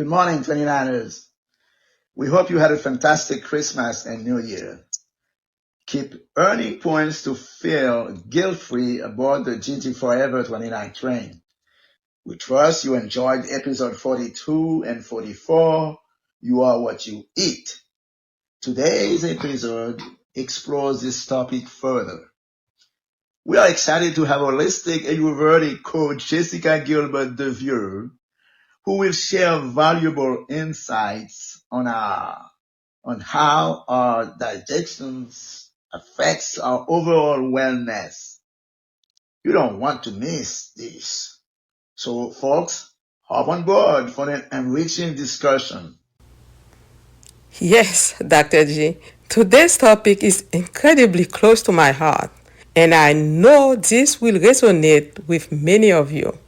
Good morning, 29ers. We hope you had a fantastic Christmas and New Year. Keep earning points to feel guilt-free aboard the GG Forever 29 train. We trust you enjoyed episode 42 and 44, You Are What You Eat. Today's episode explores this topic further. We are excited to have holistic Ayurvedic coach Jessica Gilbert Devieux, who will share valuable insights on how our digestion affects our overall wellness. You don't want to miss this. So, folks, hop on board for an enriching discussion. Yes, Dr. G. Today's topic is incredibly close to my heart, and I know this will resonate with many of you.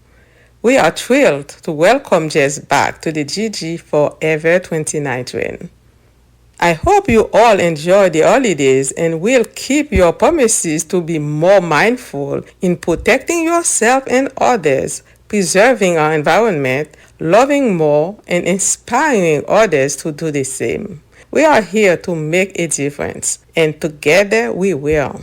We are thrilled to welcome Jess back to the GG Forever 29 train. I hope you all enjoy the holidays and will keep your promises to be more mindful in protecting yourself and others, preserving our environment, loving more, and inspiring others to do the same. We are here to make a difference, and together we will.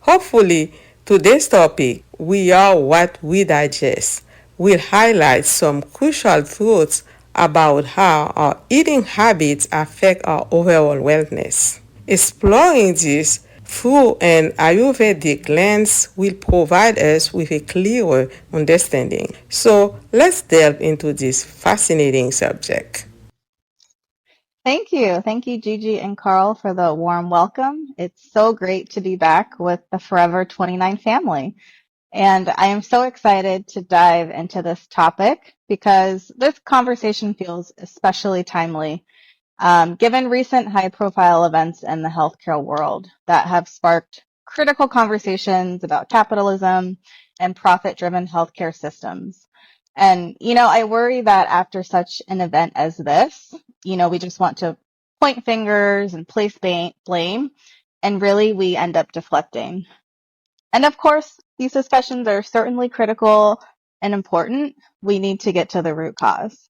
Hopefully, today's topic, We Are What We Digest, will highlight some crucial truths about how our eating habits affect our overall wellness. Exploring this through an Ayurvedic lens will provide us with a clearer understanding. So let's delve into this fascinating subject. Thank you. Thank you, Gigi and Carl, for the warm welcome. It's so great to be back with the Forever 29 family. And I am so excited to dive into this topic because this conversation feels especially timely, given recent high profile events in the healthcare world that have sparked critical conversations about capitalism and profit driven healthcare systems. And, I worry that after such an event as this, we just want to point fingers and place blame, and really we end up deflecting. And of course, these discussions are certainly critical and important. We need to get to the root cause.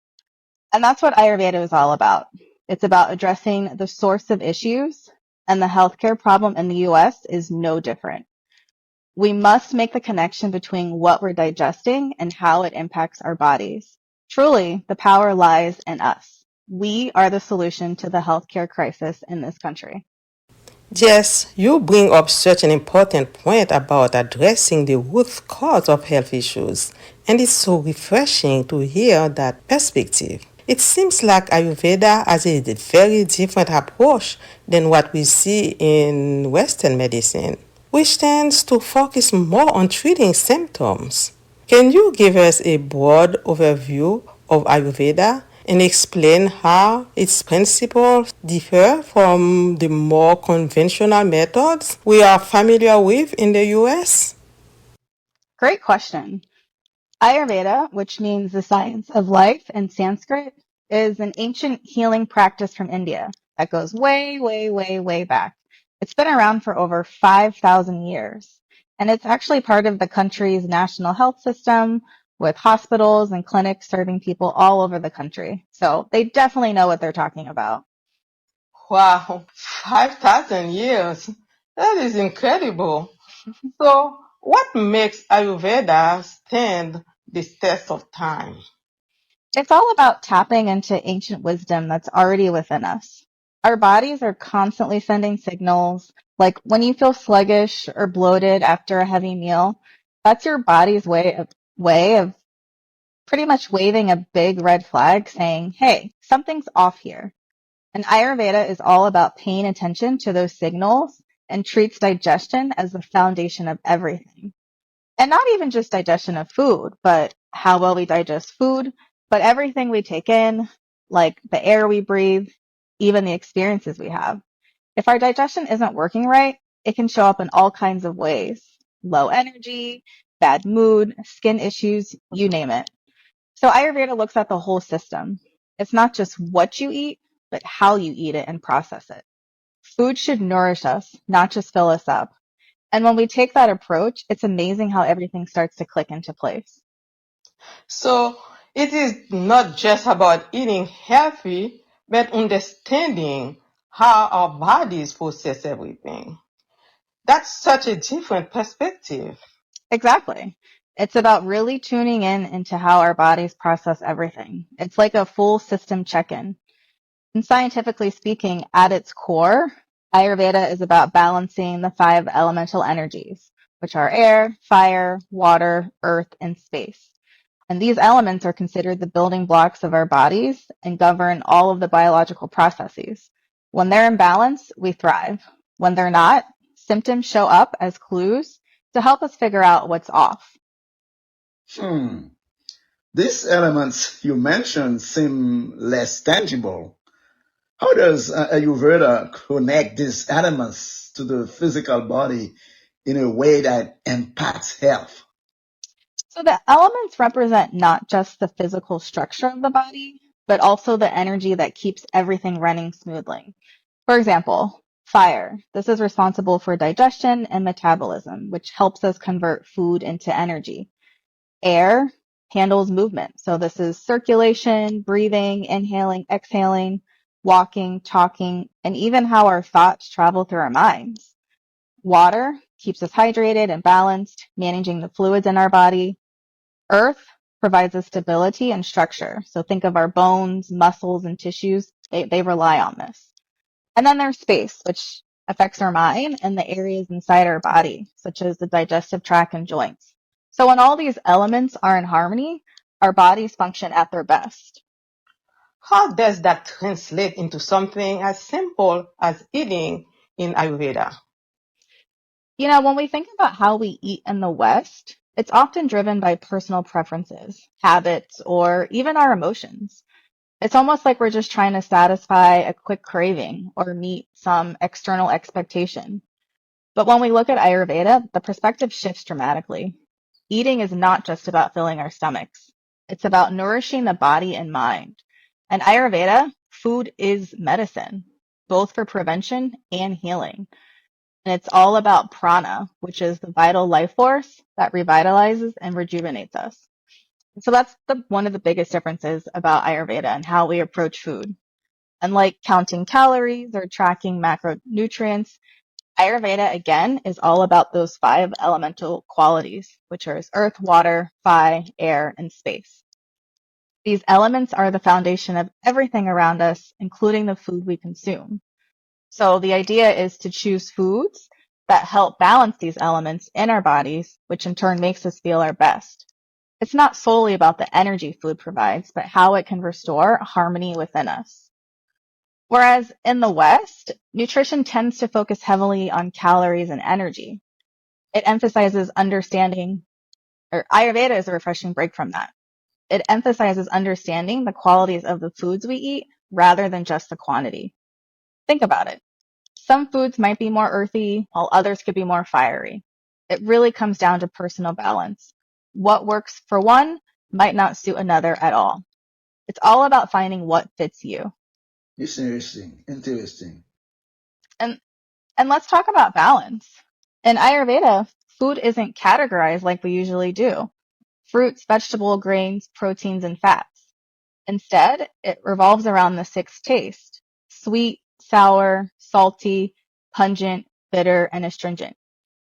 And that's what Ayurveda is all about. It's about addressing the source of issues, and the healthcare problem in the US is no different. We must make the connection between what we're digesting and how it impacts our bodies. Truly, the power lies in us. We are the solution to the healthcare crisis in this country. Jess, you bring up such an important point about addressing the root cause of health issues, and it's so refreshing to hear that perspective. It seems like Ayurveda has a very different approach than what we see in Western medicine, which tends to focus more on treating symptoms. Can you give us a broad overview of Ayurveda and explain how its principles differ from the more conventional methods we are familiar with in the US? Great question. Ayurveda, which means the science of life in Sanskrit, is an ancient healing practice from India that goes way, way, way, way back. It's been around for over 5,000 years, and it's actually part of the country's national health system with hospitals and clinics serving people all over the country. So they definitely know what they're talking about. Wow, 5,000 years. That is incredible. So, what makes Ayurveda stand this test of time? It's all about tapping into ancient wisdom that's already within us. Our bodies are constantly sending signals, like when you feel sluggish or bloated after a heavy meal, that's your body's way of pretty much waving a big red flag saying, "Hey, something's off here." And Ayurveda is all about paying attention to those signals and treats digestion as the foundation of everything. And not even just digestion of food, but how well we digest food, but everything we take in, like the air we breathe, even the experiences we have. If our digestion isn't working right, it can show up in all kinds of ways. Low energy, bad mood, skin issues, you name it. So Ayurveda looks at the whole system. It's not just what you eat, but how you eat it and process it. Food should nourish us, not just fill us up. And when we take that approach, it's amazing how everything starts to click into place. So, It is not just about eating healthy, but understanding how our bodies process everything. That's such a different perspective. Exactly. It's about really tuning in into how our bodies process everything. It's like a full system check-in. And scientifically speaking, at its core, Ayurveda is about balancing the five elemental energies, which are air, fire, water, earth, and space. And these elements are considered the building blocks of our bodies and govern all of the biological processes. When they're in balance, we thrive. When they're not, symptoms show up as clues to help us figure out what's off. Hmm. These elements you mentioned seem less tangible. How does Ayurveda connect these elements to the physical body in a way that impacts health? So the elements represent not just the physical structure of the body, but also the energy that keeps everything running smoothly. For example, fire. This is responsible for digestion and metabolism, which helps us convert food into energy. Air handles movement. So this is circulation, breathing, inhaling, exhaling, walking, talking, and even how our thoughts travel through our minds. Water keeps us hydrated and balanced, managing the fluids in our body. Earth provides us stability and structure. So think of our bones, muscles, and tissues. They rely on this. And then there's space, which affects our mind and the areas inside our body, such as the digestive tract and joints. So when all these elements are in harmony, our bodies function at their best. How does that translate into something as simple as eating in Ayurveda? You know, when we think about how we eat in the West, it's often driven by personal preferences, habits, or even our emotions. It's almost like we're just trying to satisfy a quick craving or meet some external expectation. But when we look at Ayurveda, the perspective shifts dramatically. Eating is not just about filling our stomachs. It's about nourishing the body and mind. And Ayurveda, food is medicine, both for prevention and healing. And it's all about prana, which is the vital life force that revitalizes and rejuvenates us. So that's one of the biggest differences about Ayurveda and how we approach food. Unlike counting calories or tracking macronutrients, Ayurveda, again, is all about those five elemental qualities, which are earth, water, fire, air, and space. These elements are the foundation of everything around us, including the food we consume. So the idea is to choose foods that help balance these elements in our bodies, which in turn makes us feel our best. It's not solely about the energy food provides, but how it can restore harmony within us. Whereas in the West, nutrition tends to focus heavily on calories and energy. It emphasizes understanding, or Ayurveda is a refreshing break from that. It emphasizes understanding the qualities of the foods we eat rather than just the quantity. Think about it. Some foods might be more earthy, while others could be more fiery. It really comes down to personal balance. What works for one might not suit another at all. It's all about finding what fits you. It's interesting. Interesting. And and let's talk about balance. In Ayurveda, food isn't categorized like we usually do. Fruits, vegetable, grains, proteins, and fats. Instead, it revolves around the six tastes: sweet, sour, salty, pungent, bitter, and astringent.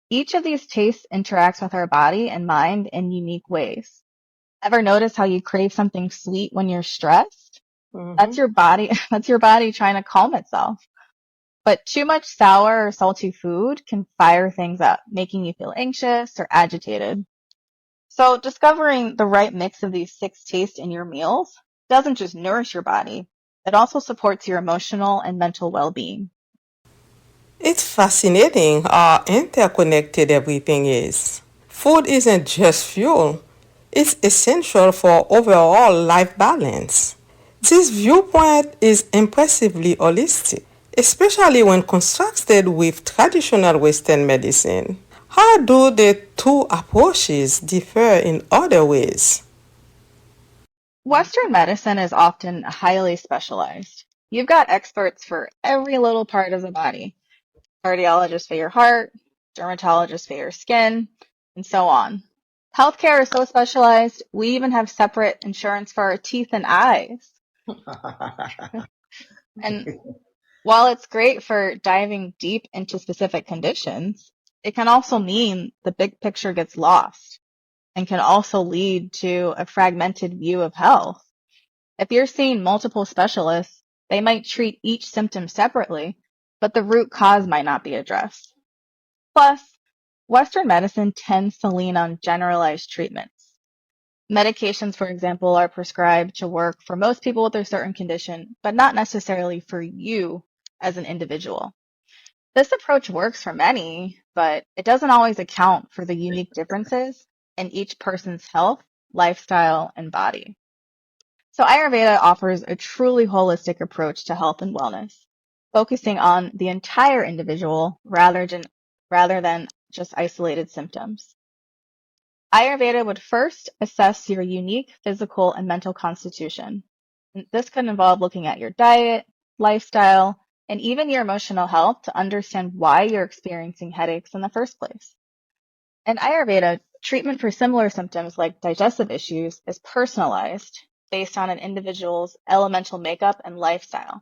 Each of these tastes interacts with our body and mind in unique ways. Ever notice how you crave something sweet when you're stressed? That's Hmm. your body, that's your body trying to calm itself. But too much sour or salty food can fire things up, making you feel anxious or agitated. So discovering the right mix of these six tastes in your meals doesn't just nourish your body, it also supports your emotional and mental well-being. It's fascinating how interconnected everything is. Food isn't just fuel, it's essential for overall life balance. This viewpoint is impressively holistic, especially when contrasted with traditional Western medicine. How do the two approaches differ in other ways? Western medicine is often highly specialized. You've got experts for every little part of the body: cardiologist for your heart, dermatologist for your skin, and so on. Healthcare is so specialized, we even have separate insurance for our teeth and eyes. And while it's great for diving deep into specific conditions, it can also mean the big picture gets lost and can also lead to a fragmented view of health. If you're seeing multiple specialists, they might treat each symptom separately, but the root cause might not be addressed. Plus, Western medicine tends to lean on generalized treatments. Medications, for example, are prescribed to work for most people with a certain condition, but not necessarily for you as an individual. This approach works for many, but it doesn't always account for the unique differences in each person's health, lifestyle, and body. So Ayurveda offers a truly holistic approach to health and wellness, focusing on the entire individual rather than just isolated symptoms. Ayurveda would first assess your unique physical and mental constitution. This could involve looking at your diet, lifestyle, and even your emotional health to understand why you're experiencing headaches in the first place. In Ayurveda, treatment for similar symptoms like digestive issues is personalized based on an individual's elemental makeup and lifestyle.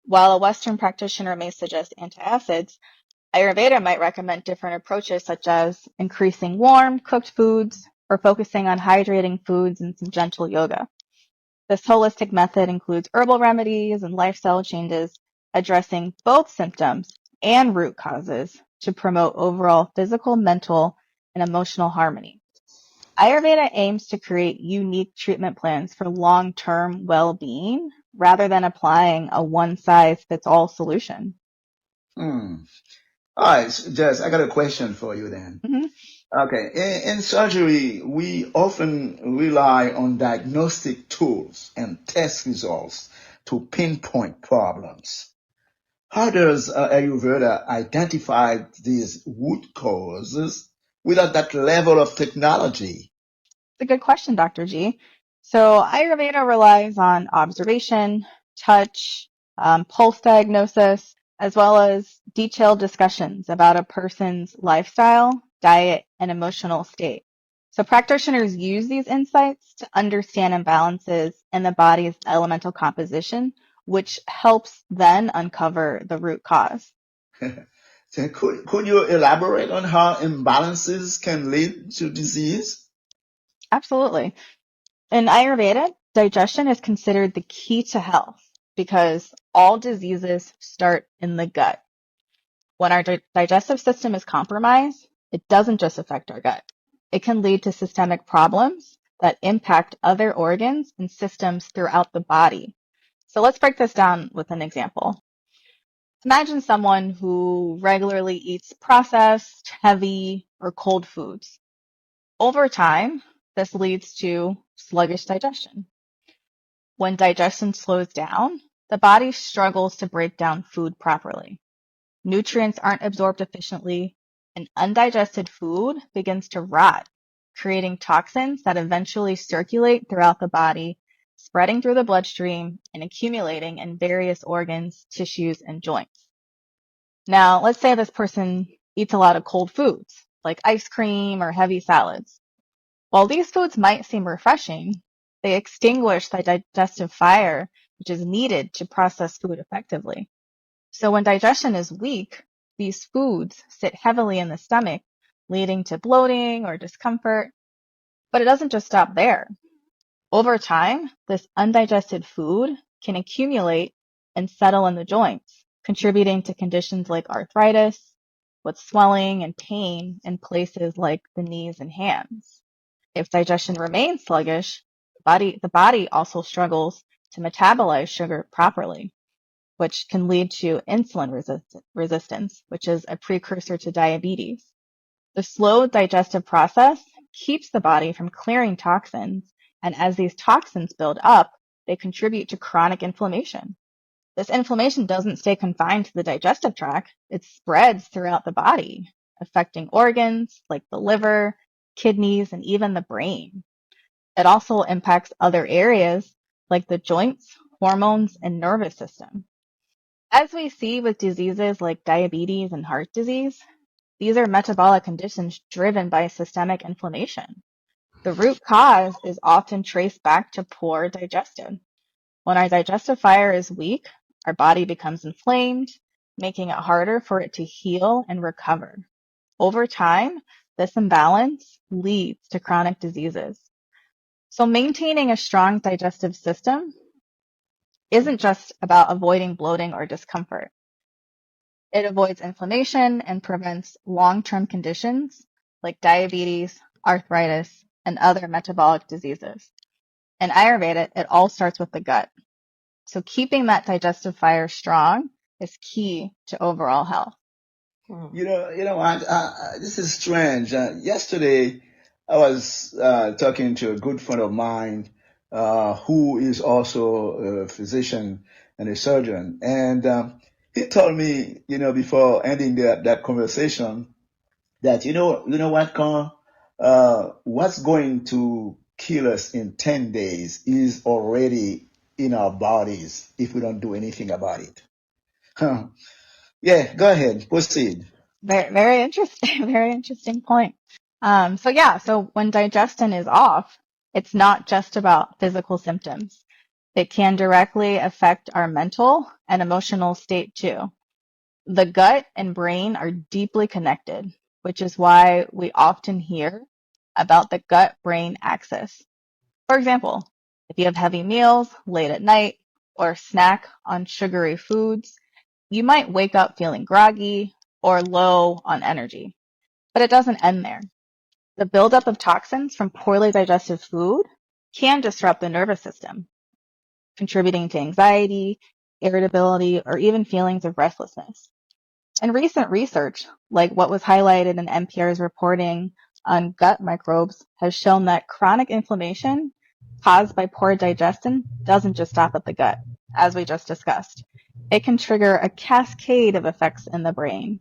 While a Western practitioner may suggest antacids, Ayurveda might recommend different approaches such as increasing warm, cooked foods or focusing on hydrating foods and some gentle yoga. This holistic method includes herbal remedies and lifestyle changes addressing both symptoms and root causes to promote overall physical, mental, and emotional harmony. Ayurveda aims to create unique treatment plans for long-term well-being rather than applying a one-size-fits-all solution. Hmm. All right, Jess, I got a question for you then. Mhm. Okay, in surgery, we often rely on diagnostic tools and test results to pinpoint problems. How does Ayurveda identify these root causes without that level of technology? It's a good question, Dr. G. So Ayurveda relies on observation, touch, pulse diagnosis, as well as detailed discussions about a person's lifestyle, diet, and emotional state. So practitioners use these insights to understand imbalances in the body's elemental composition, which helps then uncover the root cause. So could you elaborate on how imbalances can lead to disease? Absolutely. In Ayurveda, digestion is considered the key to health because all diseases start in the gut. When our digestive system is compromised, it doesn't just affect our gut. It can lead to systemic problems that impact other organs and systems throughout the body. So let's break this down with an example. Imagine someone who regularly eats processed, heavy, or cold foods. Over time, this leads to sluggish digestion. When digestion slows down, the body struggles to break down food properly. Nutrients aren't absorbed efficiently, and undigested food begins to rot, creating toxins that eventually circulate throughout the body, spreading through the bloodstream and accumulating in various organs, tissues, and joints. Now, let's say this person eats a lot of cold foods, like ice cream or heavy salads. While these foods might seem refreshing, they extinguish the digestive fire, which is needed to process food effectively. So when digestion is weak, these foods sit heavily in the stomach, leading to bloating or discomfort. But it doesn't just stop there. Over time, this undigested food can accumulate and settle in the joints, contributing to conditions like arthritis, with swelling and pain in places like the knees and hands. If digestion remains sluggish, the body also struggles to metabolize sugar properly, which can lead to insulin resistance, which is a precursor to diabetes. The slow digestive process keeps the body from clearing toxins, and as these toxins build up, they contribute to chronic inflammation. This inflammation doesn't stay confined to the digestive tract, it spreads throughout the body, affecting organs like the liver, kidneys, and even the brain. It also impacts other areas like the joints, hormones, and nervous system. As we see with diseases like diabetes and heart disease, these are metabolic conditions driven by systemic inflammation. The root cause is often traced back to poor digestion. When our digestive fire is weak, our body becomes inflamed, making it harder for it to heal and recover. Over time, this imbalance leads to chronic diseases. So maintaining a strong digestive system isn't just about avoiding bloating or discomfort. It avoids inflammation and prevents long-term conditions like diabetes, arthritis, and other metabolic diseases. In Ayurveda, it all starts with the gut. So keeping that digestive fire strong is key to overall health. You know what? This is strange. Yesterday, I was talking to a good friend of mine who is also a physician and a surgeon, and he told me, before ending that conversation, that you know what, Carl, what's going to kill us in 10 days is already in our bodies if we don't do anything about it. Huh. Yeah, go ahead, proceed. Very, very interesting, very interesting point. So when digestion is off, it's not just about physical symptoms. It can directly affect our mental and emotional state too. The gut and brain are deeply connected, which is why we often hear about the gut-brain axis. For example, if you have heavy meals late at night or snack on sugary foods, you might wake up feeling groggy or low on energy. But it doesn't end there. The buildup of toxins from poorly digested food can disrupt the nervous system, contributing to anxiety, irritability, or even feelings of restlessness. And recent research, like what was highlighted in NPR's reporting on gut microbes, has shown that chronic inflammation caused by poor digestion doesn't just stop at the gut, as we just discussed. It can trigger a cascade of effects in the brain.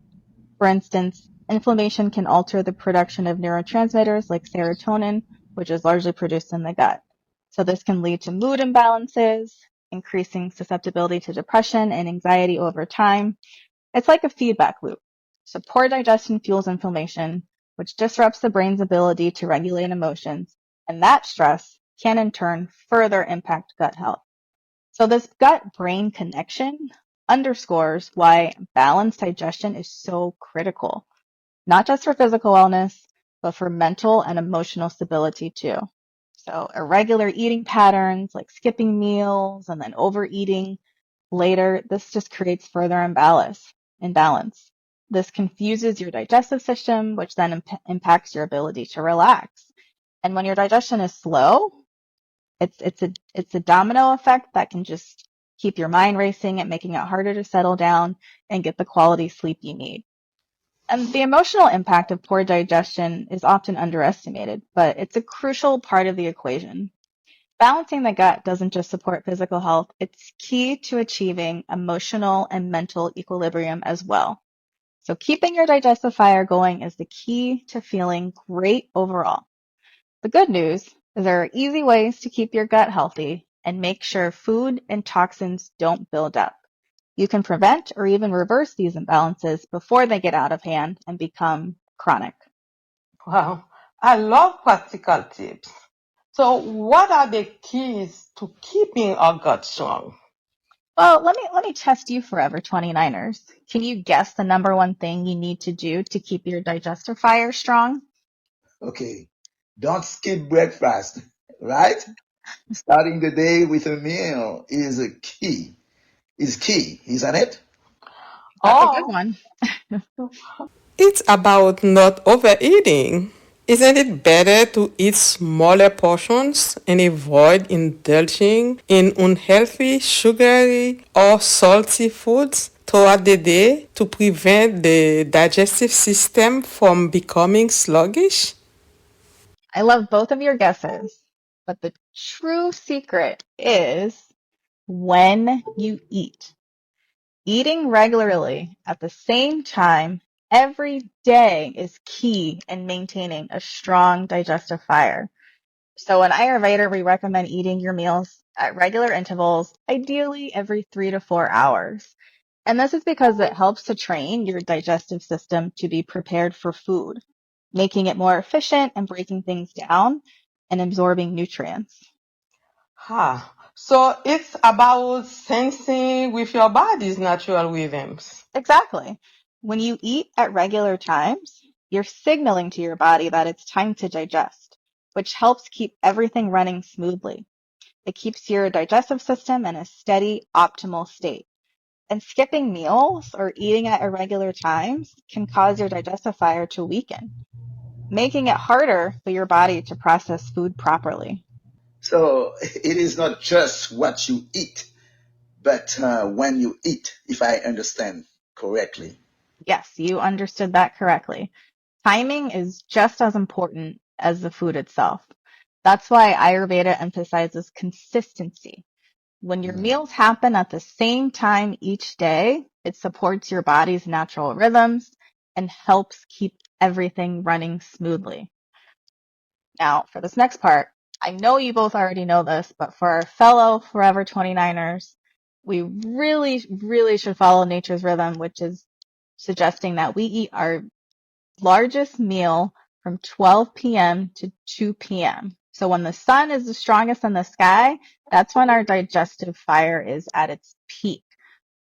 For instance, inflammation can alter the production of neurotransmitters like serotonin, which is largely produced in the gut. So this can lead to mood imbalances, increasing susceptibility to depression and anxiety over time. It's like a feedback loop. So poor digestion fuels inflammation, which disrupts the brain's ability to regulate emotions, and that stress can in turn further impact gut health. So this gut-brain connection underscores why balanced digestion is so critical, not just for physical wellness, but for mental and emotional stability too. So irregular eating patterns like skipping meals and then overeating later, this just creates further imbalance. This confuses your digestive system, which then impacts your ability to relax. And when your digestion is slow, it's a domino effect that can just keep your mind racing and making it harder to settle down and get the quality sleep you need. And the emotional impact of poor digestion is often underestimated, but it's a crucial part of the equation. Balancing the gut doesn't just support physical health, it's key to achieving emotional and mental equilibrium as well. So keeping your digestive fire going is the key to feeling great overall. The good news is there are easy ways to keep your gut healthy and make sure food and toxins don't build up. You can prevent or even reverse these imbalances before they get out of hand and become chronic. Wow, I love practical tips. So what are the keys to keeping our gut strong? Well, let me test you forever 29ers. Can you guess the number one thing you need to do to keep your digestive fire strong? Okay, don't skip breakfast, right? Starting the day with a meal is key, isn't it? That's a good Oh, one. It's about not overeating. Isn't it better to eat smaller portions and avoid indulging in unhealthy, sugary, or salty foods throughout the day to prevent the digestive system from becoming sluggish? I love both of your guesses, but the true secret is when you eat. Eating regularly at the same time every day is key in maintaining a strong digestive fire. So in Ayurveda, we recommend eating your meals at regular intervals, ideally every 3 to 4 hours. And this is because it helps to train your digestive system to be prepared for food, making it more efficient and breaking things down and absorbing nutrients. So it's about sensing with your body's natural rhythms. Exactly. When you eat at regular times, you're signaling to your body that it's time to digest, which helps keep everything running smoothly. It keeps your digestive system in a steady, optimal state. And skipping meals or eating at irregular times can cause your digestive fire to weaken, making it harder for your body to process food properly. So it is not just what you eat, but when you eat, if I understand correctly. Yes, you understood that correctly. Timing is just as important as the food itself. That's why Ayurveda emphasizes consistency. When your Mm. meals happen at the same time each day, it supports your body's natural rhythms and helps keep everything running smoothly. Now, for this next part, I know you both already know this, but for our fellow Forever 29ers, we really, really should follow nature's rhythm, which is suggesting that we eat our largest meal from 12 p.m. to 2 p.m. So when the sun is the strongest in the sky, that's when our digestive fire is at its peak.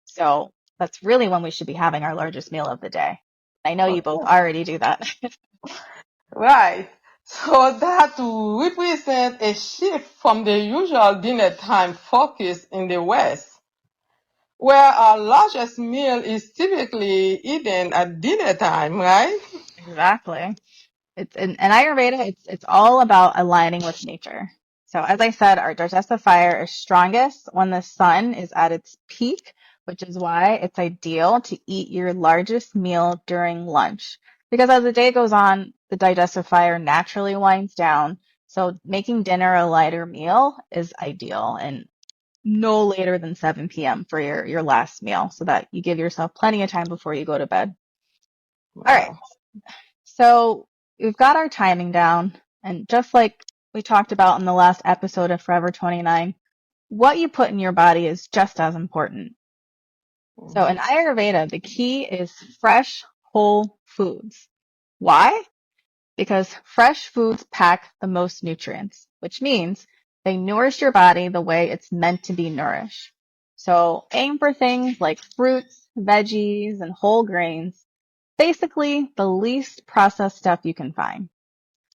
So that's really when we should be having our largest meal of the day. I know you both already do that. Right. So that represents a shift from the usual dinner time focus in the West, where our largest meal is typically eaten at dinner time, right? Exactly. It's in Ayurveda, it's all about aligning with nature. So as I said, our digestive fire is strongest when the sun is at its peak, which is why it's ideal to eat your largest meal during lunch. Because as the day goes on, the digestive fire naturally winds down. So making dinner a lighter meal is ideal and no later than 7 p.m. for your last meal so that you give yourself plenty of time before you go to bed. All right. Wow. So we've got our timing down, and just like we talked about in the last episode of Forever 29, what you put in your body is just as important. So in Mhm. Ayurveda, the key is fresh, whole foods. Why? Because fresh foods pack the most nutrients, which means they nourish your body the way it's meant to be nourished. So aim for things like fruits, veggies, and whole grains, basically the least processed stuff you can find.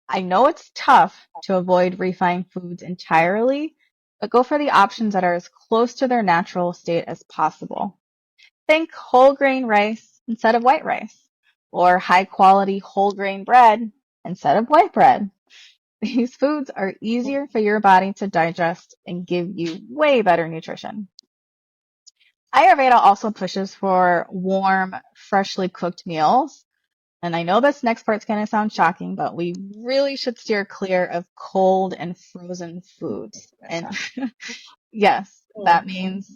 I know it's tough to avoid refined foods entirely, but go for the options that are as close to their natural state as possible. Think whole grain rice instead of white rice, or high quality whole grain bread instead of white bread. These foods are easier for your body to digest and give you way better nutrition. Ayurveda also pushes for warm, freshly cooked meals. And I know this next part's going to sound shocking, but we really should steer clear of cold and frozen foods. And yes, that means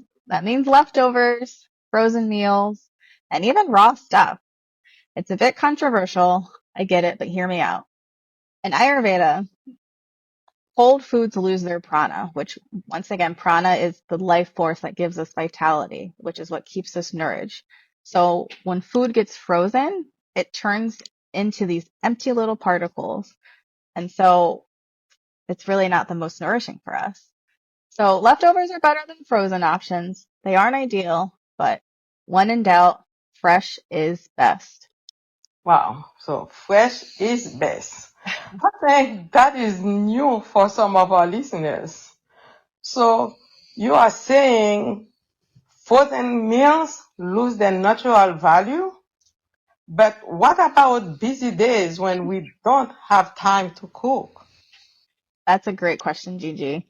leftovers, frozen meals, and even raw stuff. It's a bit controversial. I get it, but hear me out. In Ayurveda, cold foods lose their prana, which once again, prana is the life force that gives us vitality, which is what keeps us nourished. So when food gets frozen, it turns into these empty little particles. And so it's really not the most nourishing for us. So leftovers are better than frozen options. They aren't ideal, but when in doubt, fresh is best. Wow. So fresh is best. I think that is new for some of our listeners. So you are saying frozen meals lose their natural value? But what about busy days when we don't have time to cook? That's a great question, Gigi.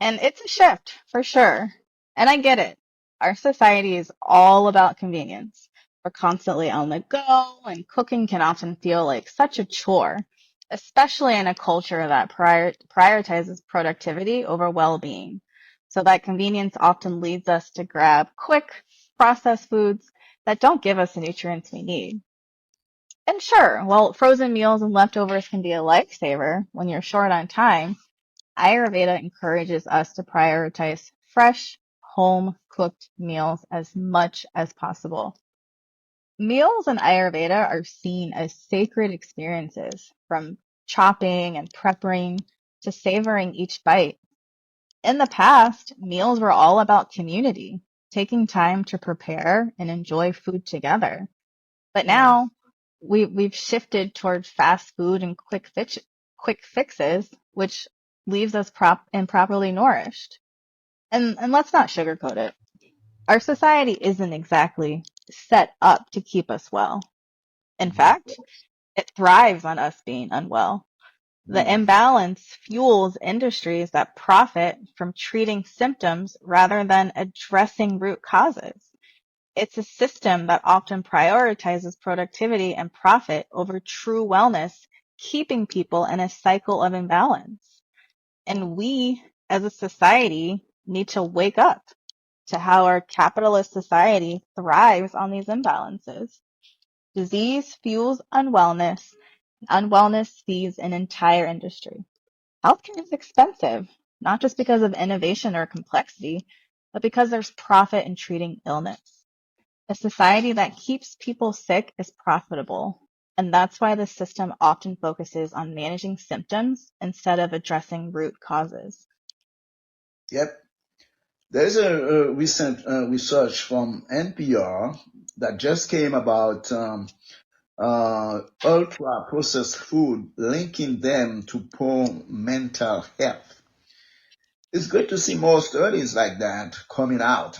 And it's a shift for sure. And I get it. Our society is all about convenience. We're constantly on the go, and cooking can often feel like such a chore, especially in a culture that prioritizes productivity over well being. So that convenience often leads us to grab quick, processed foods that don't give us the nutrients we need. And sure, while frozen meals and leftovers can be a lifesaver when you're short on time, Ayurveda encourages us to prioritize fresh, home cooked meals as much as possible. Meals in Ayurveda are seen as sacred experiences, from chopping and prepping to savoring each bite. In the past, meals were all about community, taking time to prepare and enjoy food together. But Yeah. now we've shifted toward fast food and quick fixes, which leaves us improperly nourished. And let's not sugarcoat it. Our society isn't exactly set up to keep us well. In fact, it thrives on us being unwell. The Mm. imbalance fuels industries that profit from treating symptoms rather than addressing root causes. It's a system that often prioritizes productivity and profit over true wellness, keeping people in a cycle of imbalance. And we, as a society, need to wake up to how our capitalist society thrives on these imbalances. Disease fuels unwellness, and unwellness feeds an entire industry. Healthcare is expensive, not just because of innovation or complexity, but because there's profit in treating illness. A society that keeps people sick is profitable, and that's why the system often focuses on managing symptoms instead of addressing root causes. Yep. There's a recent research from NPR that just came about ultra processed food, linking them to poor mental health. It's good to see more studies like that coming out,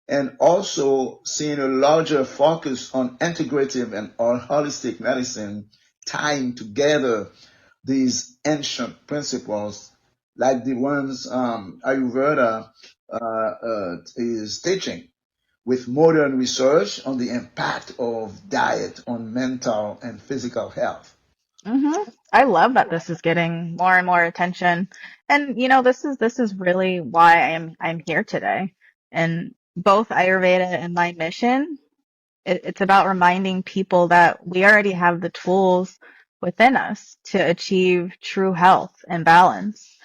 and also seeing a larger focus on integrative and or holistic medicine, tying together these ancient principles like the ones Ayurveda is teaching with modern research on the impact of diet on mental and physical health. I love that this is getting more and more attention. And this is really why I'm here today. And both Ayurveda and my mission, it's about reminding people that we already have the tools within us to achieve true health and balance.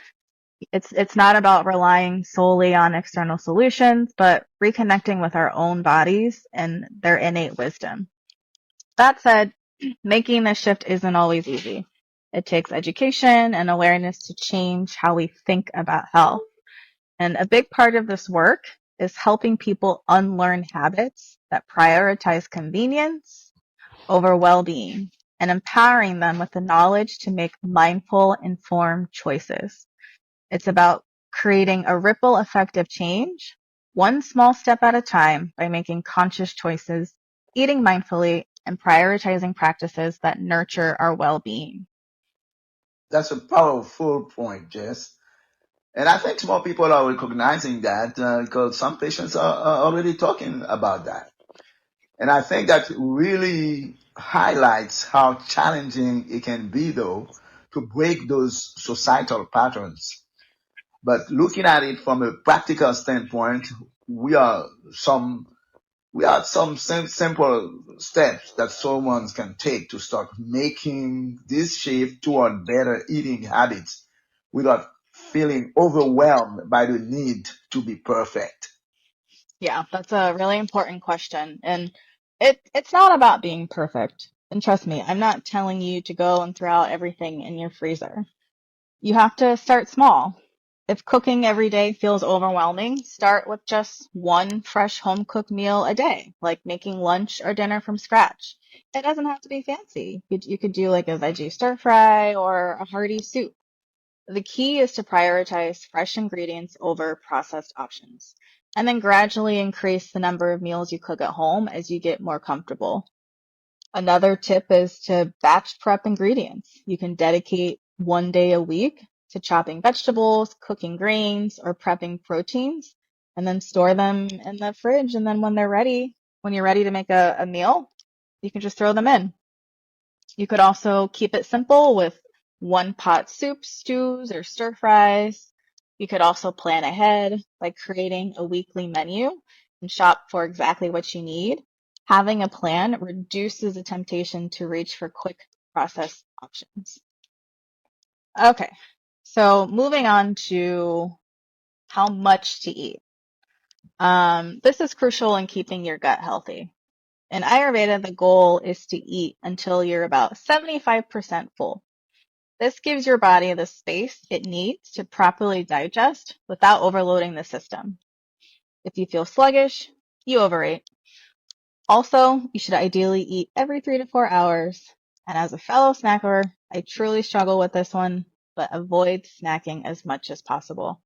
It's not about relying solely on external solutions, but reconnecting with our own bodies and their innate wisdom. That said, making this shift isn't always easy. It takes education and awareness to change how we think about health. And a big part of this work is helping people unlearn habits that prioritize convenience over well-being and empowering them with the knowledge to make mindful, informed choices. It's about creating a ripple effect of change, one small step at a time by making conscious choices, eating mindfully, and prioritizing practices that nurture our well-being. That's a powerful point, Jess. And I think more people are recognizing that because some patients are already talking about that. And I think that really highlights how challenging it can be, though, to break those societal patterns. But looking at it from a practical standpoint, we are some simple steps that someone can take to start making this shift toward better eating habits without feeling overwhelmed by the need to be perfect. Yeah, that's a really important question. And it's not about being perfect. And trust me, I'm not telling you to go and throw out everything in your freezer. You have to start small. If cooking every day feels overwhelming, start with just one fresh home cooked meal a day, like making lunch or dinner from scratch. It doesn't have to be fancy. You could do like a veggie stir fry or a hearty soup. The key is to prioritize fresh ingredients over processed options, and then gradually increase the number of meals you cook at home as you get more comfortable. Another tip is to batch prep ingredients. You can dedicate one day a week to chopping vegetables, cooking grains, or prepping proteins, and then store them in the fridge. And then when you're ready to make a meal, you can just throw them in. You could also keep it simple with one pot soups, stews, or stir fries. You could also plan ahead by creating a weekly menu and shop for exactly what you need. Having a plan reduces the temptation to reach for quick process options. Okay, so moving on to how much to eat. This is crucial in keeping your gut healthy. In Ayurveda, the goal is to eat until you're about 75% full. This gives your body the space it needs to properly digest without overloading the system. If you feel sluggish, you overeat. Also, you should ideally eat every 3 to 4 hours. And as a fellow snacker, I truly struggle with this one, but avoid snacking as much as possible.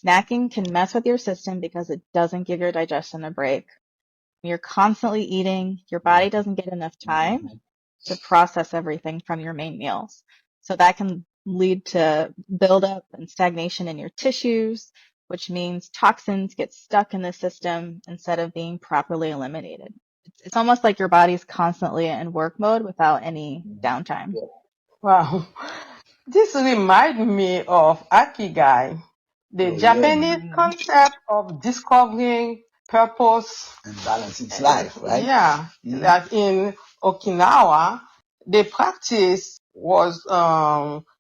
Snacking can mess with your system because it doesn't give your digestion a break. When you're constantly eating, your body doesn't get enough time to process everything from your main meals. So that can lead to buildup and stagnation in your tissues, which means toxins get stuck in the system instead of being properly eliminated. It's almost like your body's constantly in work mode without any downtime. Wow. This reminds me of Akigai, the Oh, yeah. Japanese concept of discovering purpose. And balancing life, right? Yeah, that in Okinawa, the practice was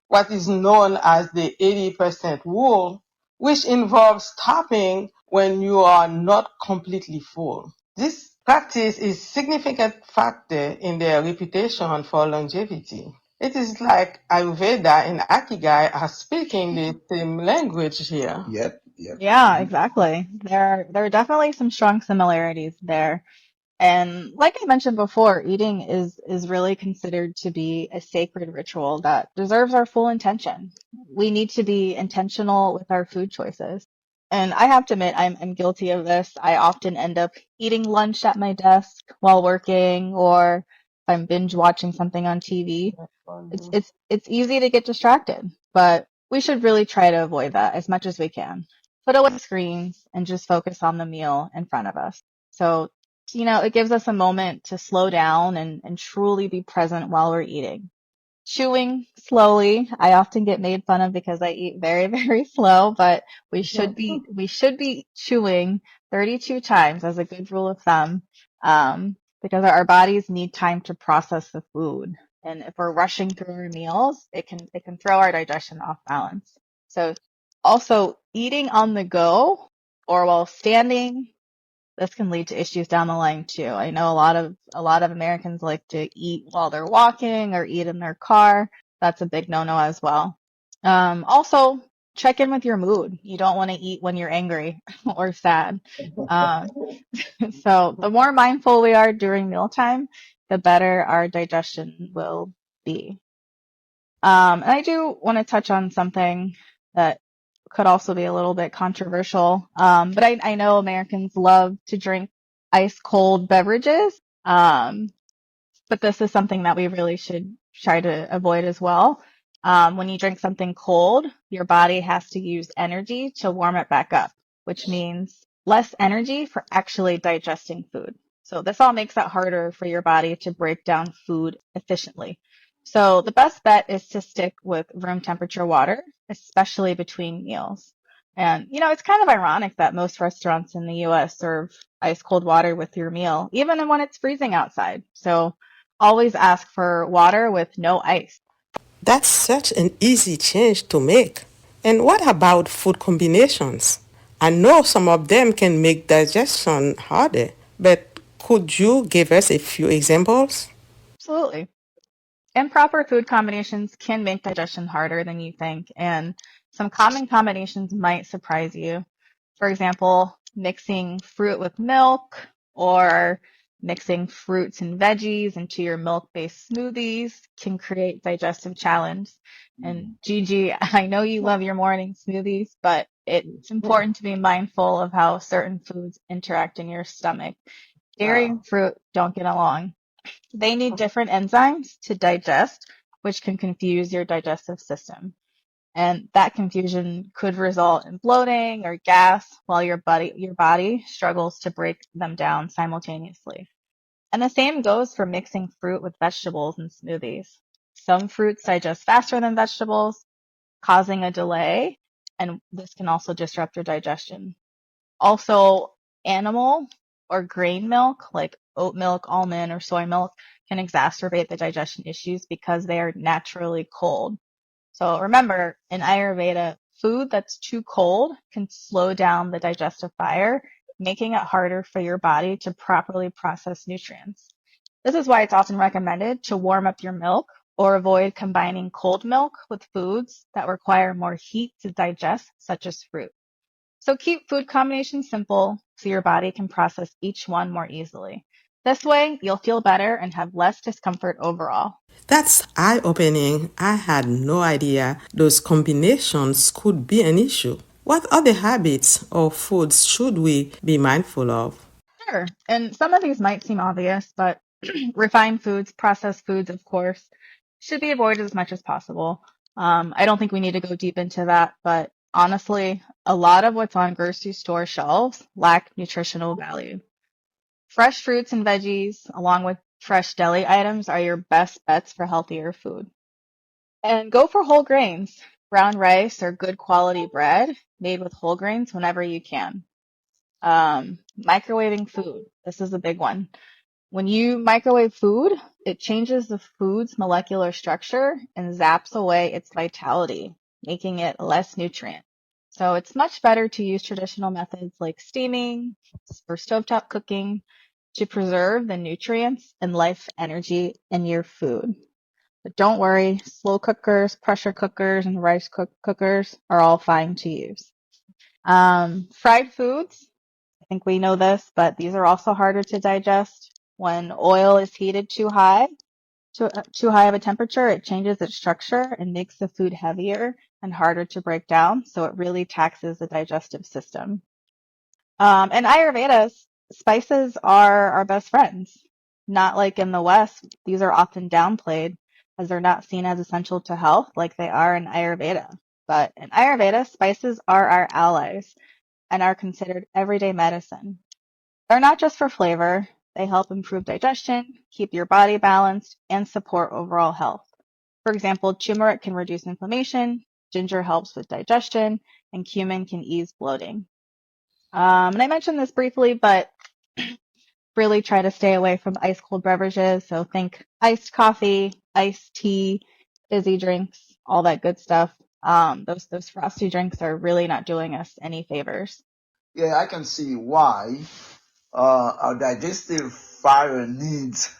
what is known as the 80% rule, which involves stopping when you are not completely full. This practice is a significant factor in their reputation for longevity. It is like Ayurveda and Akigai are speaking the same language here. Yep. Yeah, exactly. There are definitely some strong similarities there. And like I mentioned before, eating is really considered to be a sacred ritual that deserves our full intention. We need to be intentional with our food choices. And I have to admit, I'm guilty of this. I often end up eating lunch at my desk while working, or if I'm binge watching something on TV. It's easy to get distracted, but we should really try to avoid that as much as we can. Put away screens and just focus on the meal in front of us. So, it gives us a moment to slow down and truly be present while we're eating. Chewing slowly. I often get made fun of because I eat very, very slow, but we should be chewing 32 times as a good rule of thumb, because our bodies need time to process the food. And if we're rushing through our meals, it can throw our digestion off balance. So also eating on the go or while standing, this can lead to issues down the line too. I know a lot of Americans like to eat while they're walking or eat in their car. That's a big no-no as well. Also, check in with your mood. You don't want to eat when you're angry or sad. So the more mindful we are during mealtime, the better our digestion will be. And I do want to touch on something that could also be a little bit controversial. But I know Americans love to drink ice cold beverages. But this is something that we really should try to avoid as well. When you drink something cold, your body has to use energy to warm it back up, which means less energy for actually digesting food. So this all makes it harder for your body to break down food efficiently. So the best bet is to stick with room temperature water, especially between meals. And, it's kind of ironic that most restaurants in the US serve ice cold water with your meal, even when it's freezing outside. So always ask for water with no ice. That's such an easy change to make. And what about food combinations? I know some of them can make digestion harder, but could you give us a few examples? Absolutely. Improper food combinations can make digestion harder than you think, and some common combinations might surprise you. For example, mixing fruit with milk or mixing fruits and veggies into your milk-based smoothies can create digestive challenge. And Gigi, I know you love your morning smoothies, but it's important to be mindful of how certain foods interact in your stomach. Dairy and fruit don't get along. They need different enzymes to digest, which can confuse your digestive system. And that confusion could result in bloating or gas while your body struggles to break them down simultaneously. And the same goes for mixing fruit with vegetables in smoothies. Some fruits digest faster than vegetables, causing a delay, and this can also disrupt your digestion. Also, animal or grain milk, like oat milk, almond, or soy milk, can exacerbate the digestion issues because they are naturally cold. So remember, in Ayurveda, food that's too cold can slow down the digestive fire, making it harder for your body to properly process nutrients. This is why it's often recommended to warm up your milk or avoid combining cold milk with foods that require more heat to digest, such as fruit. So keep food combinations simple so your body can process each one more easily. This way, you'll feel better and have less discomfort overall. That's eye opening. I had no idea those combinations could be an issue. What other habits or foods should we be mindful of? Sure. And some of these might seem obvious, but refined foods, processed foods, of course, should be avoided as much as possible. I don't think we need to go deep into that, but honestly, a lot of what's on grocery store shelves lack nutritional value. Fresh fruits and veggies, along with fresh deli items, are your best bets for healthier food. And go for whole grains, brown rice or good quality bread made with whole grains whenever you can. Microwaving food. This is a big one. When you microwave food, it changes the food's molecular structure and zaps away its vitality, making it less nutrient. So it's much better to use traditional methods like steaming or stovetop cooking to preserve the nutrients and life energy in your food. But don't worry, slow cookers, pressure cookers, and rice cookers are all fine to use. Fried foods, I think we know this, but these are also harder to digest. When oil is heated too high of a temperature, it changes its structure and makes the food heavier and harder to break down. So it really taxes the digestive system. In Ayurveda, spices are our best friends. Not like in the West, these are often downplayed as they're not seen as essential to health like they are in Ayurveda. But in Ayurveda, spices are our allies and are considered everyday medicine. They're not just for flavor, they help improve digestion, keep your body balanced, and support overall health. For example, turmeric can reduce inflammation, ginger helps with digestion, and cumin can ease bloating. And I mentioned this briefly, but really try to stay away from ice cold beverages. So think iced coffee, iced tea, fizzy drinks, all that good stuff. Those frosty drinks are really not doing us any favors. Yeah, I can see why our digestive fire needs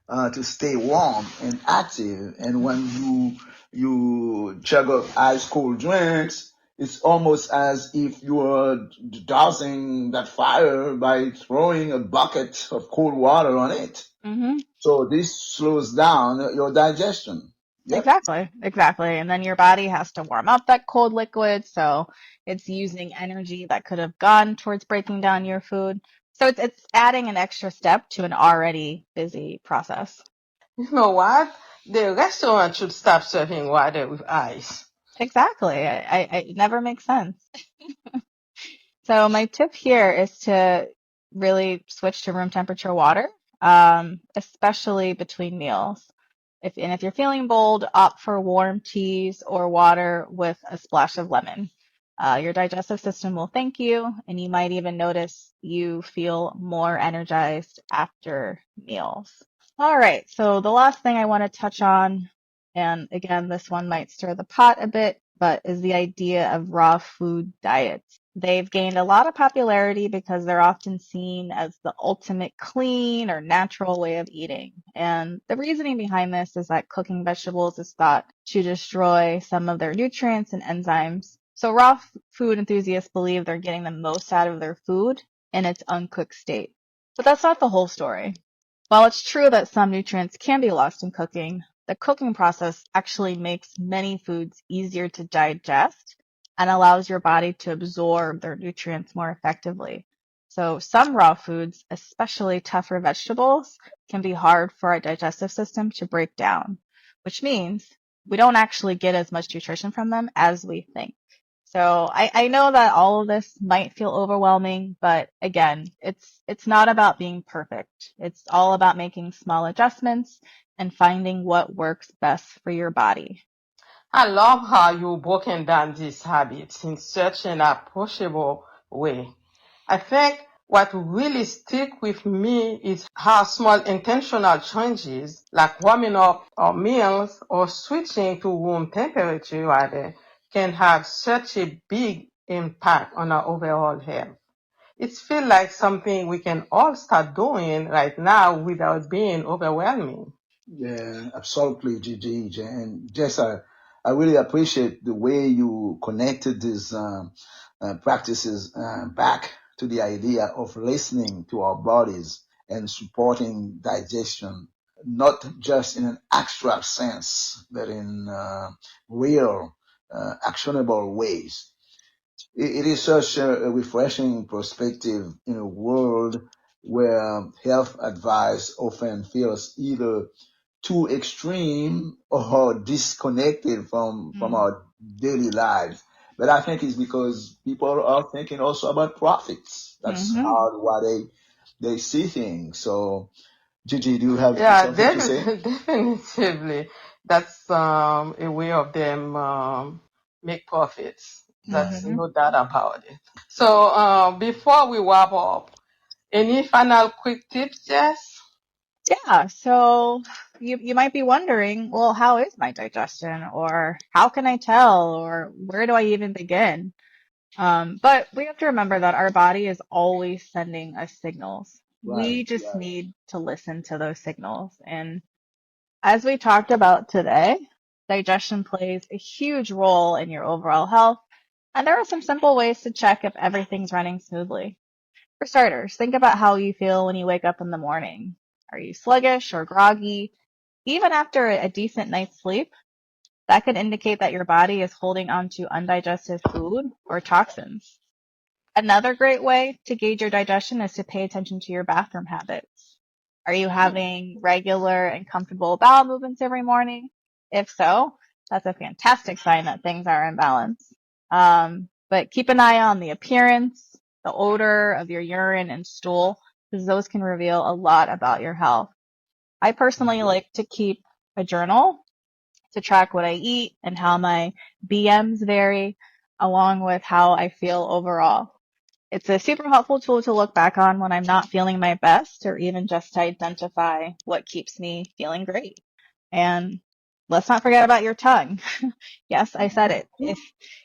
to stay warm and active. And when you chug up ice cold drinks, it's almost as if you are dousing that fire by throwing a bucket of cold water on it. Hmm. So this slows down your digestion. Yep. Exactly. And then your body has to warm up that cold liquid, so it's using energy that could have gone towards breaking down your food. So it's adding an extra step to an already busy process. You know what? The restaurant should stop serving water with ice. Exactly. It never makes sense. So my tip here is to really switch to room temperature water, especially between meals. If you're feeling bold, opt for warm teas or water with a splash of lemon. Your digestive system will thank you, and you might even notice you feel more energized after meals. All right, so the last thing I want to touch on, and again, this one might stir the pot a bit, but is the idea of raw food diets. They've gained a lot of popularity because they're often seen as the ultimate clean or natural way of eating. And the reasoning behind this is that cooking vegetables is thought to destroy some of their nutrients and enzymes. So raw food enthusiasts believe they're getting the most out of their food in its uncooked state. But that's not the whole story. While it's true that some nutrients can be lost in cooking, the cooking process actually makes many foods easier to digest and allows your body to absorb their nutrients more effectively. So some raw foods, especially tougher vegetables, can be hard for our digestive system to break down, which means we don't actually get as much nutrition from them as we think. So I know that all of this might feel overwhelming, but again, it's not about being perfect. It's all about making small adjustments and finding what works best for your body. I love how you've broken down these habits in such an approachable way. I think what really stick with me is how small intentional changes, like warming up our meals or switching to room temperature water, can have such a big impact on our overall health. It feels like something we can all start doing right now without being overwhelming. Yeah, absolutely, Gigi. And Jess, I really appreciate the way you connected these practices back to the idea of listening to our bodies and supporting digestion, not just in an abstract sense, but in real, actionable ways. It is such a refreshing perspective in a world where health advice often feels either too extreme or disconnected from Mm. our daily lives. But I think it's because people are thinking also about profits. That's Hmm. why they see things. So, Gigi, do you have Yeah, something to say? definitively. That's a way of them make profits. That's Hmm. no doubt about it. So before we wrap up, any final quick tips, Jess? Yeah, so you might be wondering, well, how is my digestion? Or how can I tell? Or where do I even begin? But we have to remember that our body is always sending us signals. Right, We just right. need to listen to those signals. And as we talked about today, digestion plays a huge role in your overall health. And there are some simple ways to check if everything's running smoothly. For starters, think about how you feel when you wake up in the morning. Are you sluggish or groggy? Even after a decent night's sleep, that could indicate that your body is holding onto undigested food or toxins. Another great way to gauge your digestion is to pay attention to your bathroom habits. Are you having regular and comfortable bowel movements every morning? If so, that's a fantastic sign that things are in balance. But keep an eye on the appearance, the odor of your urine and stool, because those can reveal a lot about your health. I personally like to keep a journal to track what I eat and how my BMs vary, along with how I feel overall. It's a super helpful tool to look back on when I'm not feeling my best or even just to identify what keeps me feeling great. And let's not forget about your tongue. Yes, I said it.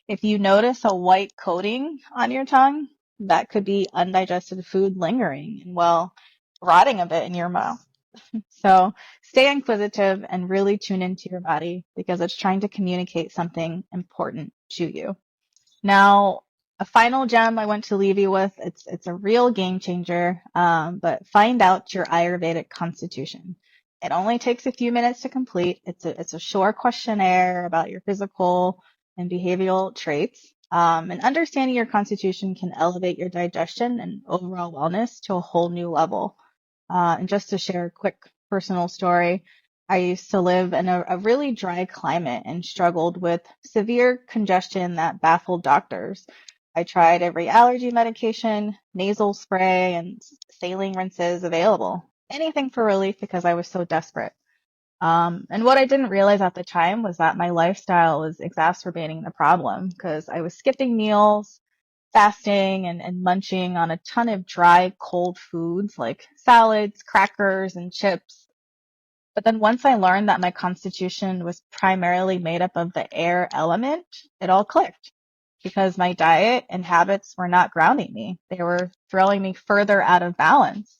If you notice a white coating on your tongue, that could be undigested food lingering and well, rotting a bit in your mouth. So stay inquisitive and really tune into your body because it's trying to communicate something important to you. Now, a final gem I want to leave you with. It's a real game changer. But find out your Ayurvedic constitution. It only takes a few minutes to complete. It's a short questionnaire about your physical and behavioral traits. And understanding your constitution can elevate your digestion and overall wellness to a whole new level. And just to share a quick personal story, I used to live in a really dry climate and struggled with severe congestion that baffled doctors. I tried every allergy medication, nasal spray, and saline rinses available. Anything for relief because I was so desperate. And what I didn't realize at the time was that my lifestyle was exacerbating the problem because I was skipping meals, fasting, and munching on a ton of dry, cold foods like salads, crackers, and chips. But then once I learned that my constitution was primarily made up of the air element, it all clicked because my diet and habits were not grounding me. They were throwing me further out of balance.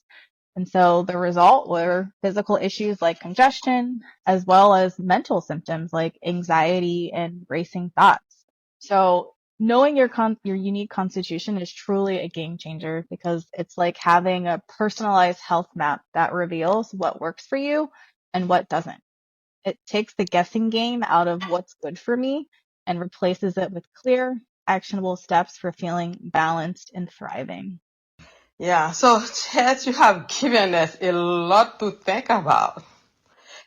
And so the result were physical issues like congestion, as well as mental symptoms like anxiety and racing thoughts. So knowing your unique constitution is truly a game changer because it's like having a personalized health map that reveals what works for you and what doesn't. It takes the guessing game out of what's good for me and replaces it with clear, actionable steps for feeling balanced and thriving. Yeah, so Jess, you have given us a lot to think about.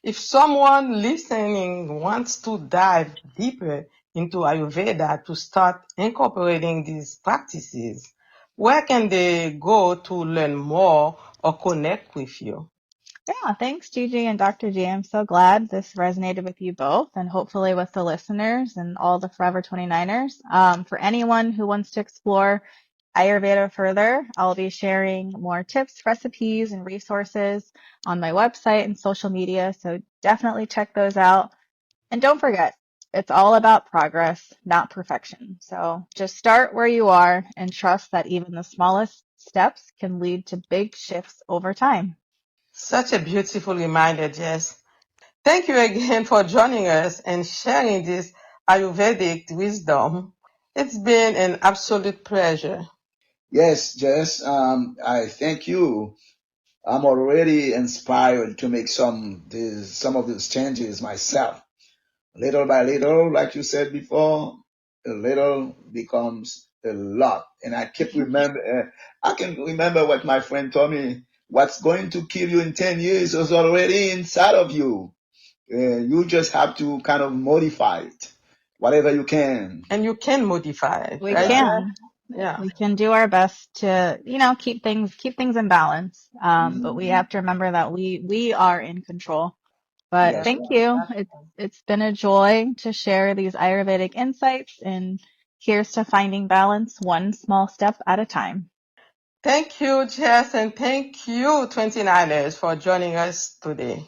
If someone listening wants to dive deeper into Ayurveda to start incorporating these practices, where can they go to learn more or connect with you? Yeah, thanks, Gigi and Dr. G. I'm so glad this resonated with you both and hopefully with the listeners and all the Forever 29ers. For anyone who wants to explore Ayurveda further, I'll be sharing more tips, recipes, and resources on my website and social media. So definitely check those out. And don't forget, it's all about progress, not perfection. So just start where you are and trust that even the smallest steps can lead to big shifts over time. Such a beautiful reminder, Jess. Thank you again for joining us and sharing this Ayurvedic wisdom. It's been an absolute pleasure. Yes, Jess, I thank you. I'm already inspired to make some of these changes myself. Little by little, like you said before, a little becomes a lot. And I can remember what my friend told me. What's going to kill you in 10 years is already inside of you. You just have to kind of modify it, whatever you can. And you can modify it, We right? can. Yeah. We can do our best to, keep things in balance. But we have to remember that we are in control. But Yes. thank you. It's been a joy to share these Ayurvedic insights, and here's to finding balance one small step at a time. Thank you, Jess, and thank you, 29ers, for joining us today.